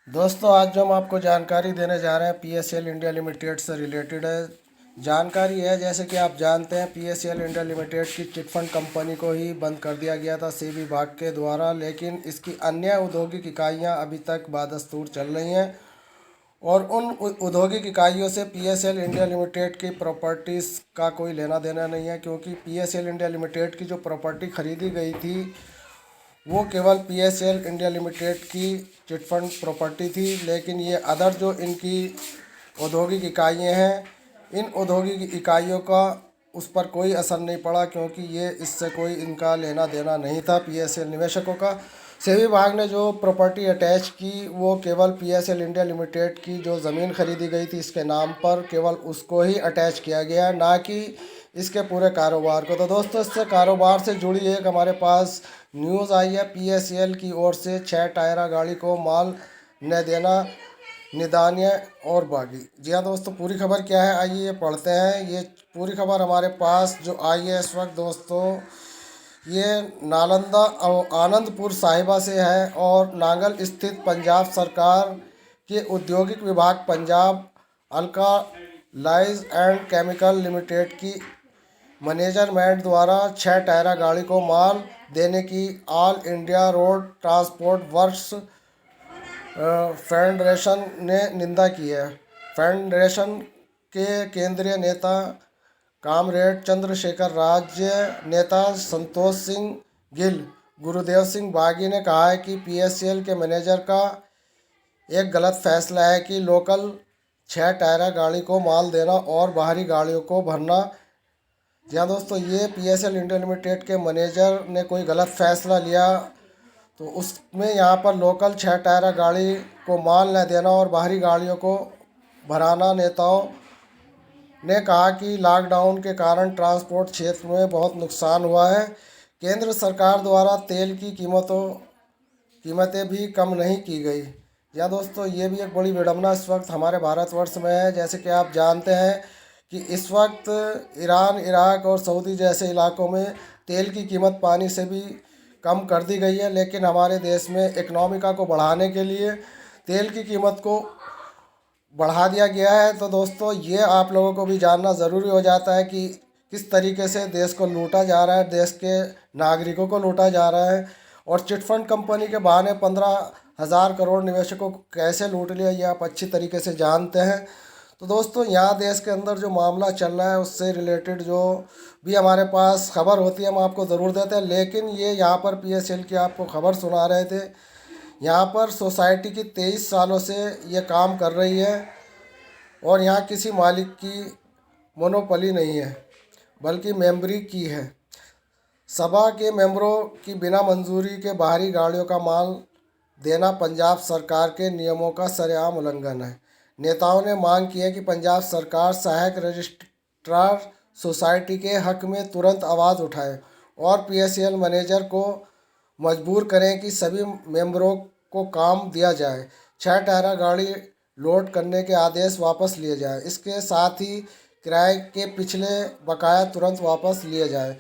दोस्तों, आज जो हम आपको जानकारी देने जा रहे हैं पीएसएल इंडिया लिमिटेड से रिलेटेड है। जानकारी है, जैसे कि आप जानते हैं, पीएसएल इंडिया लिमिटेड की चिटफंड कंपनी को ही बंद कर दिया गया था सेबी विभाग के द्वारा, लेकिन इसकी अन्य औद्योगिक इकाइयां अभी तक बादस्तूर चल रही हैं। और उन औद्योगिक इकाइयों से पीएसएल इंडिया लिमिटेड की प्रॉपर्टीज़ का कोई लेना देना नहीं है, क्योंकि पीएसएल इंडिया लिमिटेड की जो प्रॉपर्टी खरीदी गई थी वो केवल पीएसएल इंडिया लिमिटेड की चिटफंड प्रॉपर्टी थी। लेकिन ये अदर जो इनकी औद्योगिक इकाइयाँ हैं, इन औद्योगिक इकाइयों का उस पर कोई असर नहीं पड़ा, क्योंकि ये इससे कोई इनका लेना देना नहीं था पीएसएल निवेशकों का। सेबी विभाग ने जो प्रॉपर्टी अटैच की वो केवल पीएसएल इंडिया लिमिटेड की जो ज़मीन खरीदी गई थी इसके नाम पर, केवल उसको ही अटैच किया गया, ना कि इसके पूरे कारोबार को। तो दोस्तों, इससे कारोबार से जुड़ी एक हमारे पास न्यूज़ आई है। पीएसएल की ओर से 6 टायरा गाड़ी को माल न देना, निदान्य और बागी। जी हाँ दोस्तों, पूरी खबर क्या है आइए ये पढ़ते हैं। ये पूरी खबर हमारे पास जो आई है इस वक्त दोस्तों, ये नालंदा और आनंदपुर साहिबा से है और नांगल स्थित पंजाब सरकार के औद्योगिक विभाग पंजाब अल्कालाइज एंड केमिकल लिमिटेड की मैनेजमेंट द्वारा 6 टायरा गाड़ी को माल देने की all India road transport works federation ने निंदा की है। फेडरेशन के केंद्रीय नेता कामरेड चंद्रशेखर, राज्य नेता संतोष सिंह गिल, गुरुदेव सिंह बागी ने कहा है कि पीएसएल के मैनेजर का एक गलत फैसला है कि लोकल 6 टायरा गाड़ी को माल देना और बाहरी गाड़ियों को भरना। जी हाँ दोस्तों, ये पीएसएल इंडिया लिमिटेड के मैनेजर ने कोई गलत फैसला लिया, तो उसमें यहाँ पर लोकल 6 टायरा गाड़ी को माल न देना और बाहरी गाड़ियों को भराना। नेताओं ने कहा कि लॉकडाउन के कारण ट्रांसपोर्ट क्षेत्र में बहुत नुकसान हुआ है। केंद्र सरकार द्वारा तेल की कीमतें भी कम नहीं की गई। या दोस्तों, ये भी एक बड़ी विडंबना इस वक्त हमारे भारतवर्ष में है। जैसे कि आप जानते हैं कि इस वक्त ईरान, इराक और सऊदी जैसे इलाकों में तेल की कीमत पानी से भी कम कर दी गई है, लेकिन हमारे देश में इकनॉमिका को बढ़ाने के लिए तेल की कीमत को बढ़ा दिया गया है। तो दोस्तों, ये आप लोगों को भी जानना ज़रूरी हो जाता है कि किस तरीके से देश को लूटा जा रहा है, देश के नागरिकों को लूटा जा रहा है। और चिटफंड कंपनी के बहाने 15,000 करोड़ निवेशकों को कैसे लूट लिया, ये आप अच्छी तरीके से जानते हैं। तो दोस्तों, यहाँ देश के अंदर जो मामला चल रहा है उससे रिलेटेड जो भी हमारे पास खबर होती है हम आपको ज़रूर देते हैं। लेकिन ये यहाँ पर पीएसएल की आपको खबर सुना रहे थे। यहाँ पर सोसाइटी की 23 सालों से ये काम कर रही है और यहाँ किसी मालिक की मोनोपोली नहीं है, बल्कि मेंबरी की है। सभा के मेंबरों की बिना मंजूरी के बाहरी गाड़ियों का माल देना पंजाब सरकार के नियमों का सरेआम उल्लंघन है। नेताओं ने मांग की है कि पंजाब सरकार सहायक रजिस्ट्रार सोसाइटी के हक में तुरंत आवाज़ उठाए और पीएसएल मैनेजर को मजबूर करें कि सभी मेंबरों को काम दिया जाए। 6 टायरा गाड़ी लोड करने के आदेश वापस लिए जाए। इसके साथ ही किराए के पिछले बकाया तुरंत वापस लिए जाए।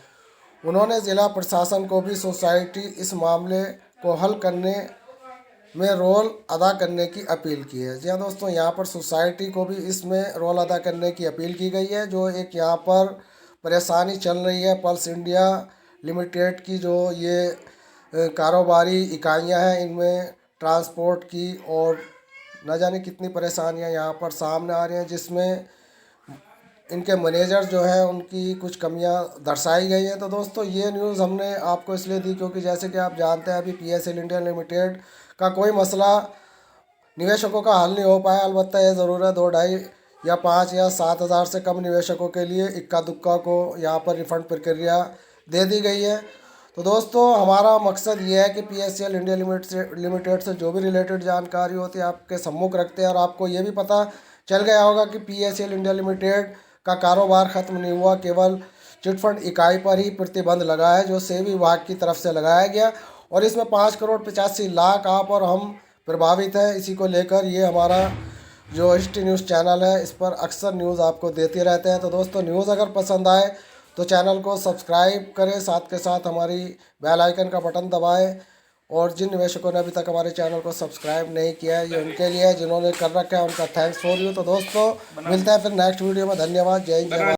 उन्होंने ज़िला प्रशासन को भी सोसाइटी इस मामले को हल करने में रोल अदा करने की अपील की है। जी हाँ दोस्तों, यहाँ पर सोसाइटी को भी इसमें रोल अदा करने की अपील की गई है। जो एक यहाँ पर परेशानी चल रही है पल्स इंडिया लिमिटेड की, जो ये कारोबारी इकाइयाँ हैं, इनमें ट्रांसपोर्ट की और न जाने कितनी परेशानियाँ यहाँ पर सामने आ रही हैं, जिसमें इनके मैनेजर जो है उनकी कुछ कमियां दर्शाई गई हैं। तो दोस्तों, ये न्यूज़ हमने आपको इसलिए दी क्योंकि जैसे कि आप जानते हैं अभी पीएसएल इंडिया लिमिटेड का कोई मसला निवेशकों का हल नहीं हो पाया। अलबत्ता ये ज़रूर है 2, 2.5 या 5 या 7 हज़ार से कम निवेशकों के लिए इक्का दुक्का को यहाँ पर रिफंड प्रक्रिया दे दी गई है। तो दोस्तों, हमारा मकसद ये है कि पीएसएल इंडिया लिमिटेड से जो भी रिलेटेड जानकारी होती है आपके सम्मुख रखते हैं। और आपको ये भी पता चल गया होगा कि पीएसएल इंडिया लिमिटेड का कारोबार ख़त्म नहीं हुआ, केवल चिटफंड इकाई पर ही प्रतिबंध लगा है, जो सेबी विभाग की तरफ से लगाया गया। और इसमें 5,85,00,000 आप और हम प्रभावित हैं। इसी को लेकर ये हमारा जो हिस्ट्री न्यूज़ चैनल है, इस पर अक्सर न्यूज़ आपको देते रहते हैं। तो दोस्तों, न्यूज़ अगर पसंद आए तो चैनल को सब्सक्राइब करें, साथ के साथ हमारी बेल आइकन का बटन दबाएं और जिन निवेशकों ने अभी तक हमारे चैनल को सब्सक्राइब नहीं किया है, ये उनके लिए, जिन्होंने कर रखा है उनका थैंक्स फॉर यू। तो दोस्तों मिलते हैं फिर नेक्स्ट वीडियो में। धन्यवाद। जय हिंद, जय भारत।